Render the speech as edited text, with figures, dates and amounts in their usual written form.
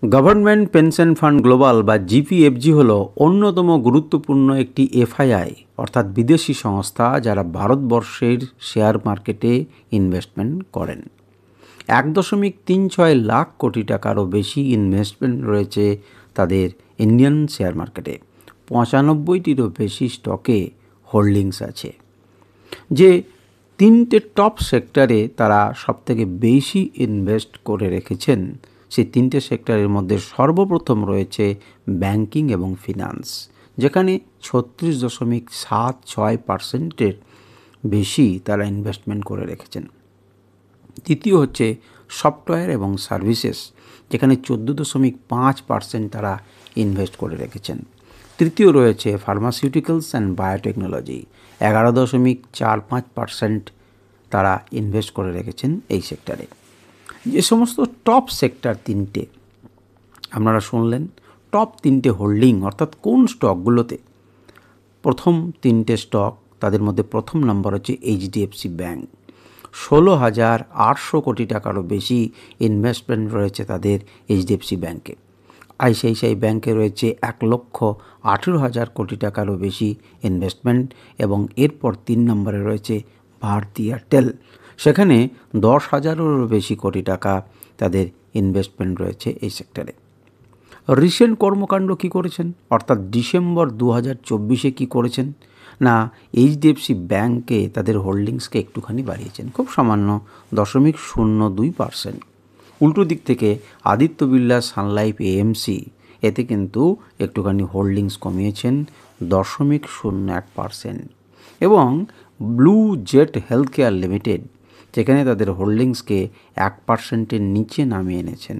Government pension fund global বা জিপিএফজি হলো অন্যতম গুরুত্বপূর্ণ একটি এফআইআই অর্থাৎ বিদেশি সংস্থা যারা ভারতবর্ষের শেয়ার মার্কেটে ইনভেস্টমেন্ট করেন। 1.36 লাখ কোটি টাকারও বেশি ইনভেস্টমেন্ট রয়েছে তাদের ইন্ডিয়ান শেয়ার মার্কেটে। 95টিরও বেশি স্টকে হোল্ডিংস আছে। যে 3টে টপ সেক্টরে তারা সবথেকে বেশি ইনভেস্ট করে রেখেছেন, সেই 3টে সেক্টরের মধ্যে সর্বপ্রথম রয়েছে ব্যাংকিং এবং ফিনান্স, যেখানে 36.76% বেশি তারা ইনভেস্টমেন্ট করে রেখেছেন। দ্বিতীয় হচ্ছে সফটওয়্যার এবং সার্ভিসেস, যেখানে 14.5% তারা ইনভেস্ট করে রেখেছেন। তৃতীয় রয়েছে ফার্মাসিউটিক্যালস অ্যান্ড বায়োটেকনোলজি, 11.45% তারা ইনভেস্ট করে রেখেছেন এই সেক্টরে। যে সমস্ত টপ সেক্টর 3টে আপনারা শুনলেন, টপ 3টে হোল্ডিং অর্থাৎ কোন স্টকগুলোতে। প্রথম 3টে স্টক, তাদের মধ্যে প্রথম নম্বর হচ্ছে এইচডিএফসি ব্যাঙ্ক। 16,800 কোটি টাকারও বেশি ইনভেস্টমেন্ট রয়েছে তাদের এইচডিএফসি ব্যাঙ্কে। আইসিআইসিআই ব্যাঙ্কে রয়েছে 1,18,000 কোটি টাকারও বেশি ইনভেস্টমেন্ট, এবং এরপর 3 নম্বরে রয়েছে ভারতী এয়ারটেল, সেখানে 10,000-এরও বেশি কোটি টাকা তাদের ইনভেস্টমেন্ট রয়েছে এই সেক্টরে। রিসেন্ট কর্মকাণ্ড কী করেছেন, অর্থাৎ ডিসেম্বর 2024 কী করেছেন না, এইচডিএফসি ব্যাঙ্কে তাদের হোল্ডিংসকে একটুখানি বাড়িয়েছেন, খুব সামান্য 0.02%। উল্টো দিক থেকে আদিত্য বিড়লা সানলাইফ এএমসি, এতে কিন্তু একটুখানি হোল্ডিংস কমিয়েছেন 0.01%। এবং blue jet health care limited, যেখানে তাদের হোল্ডিংসকে 1%-এর নিচে নামিয়ে এনেছেন।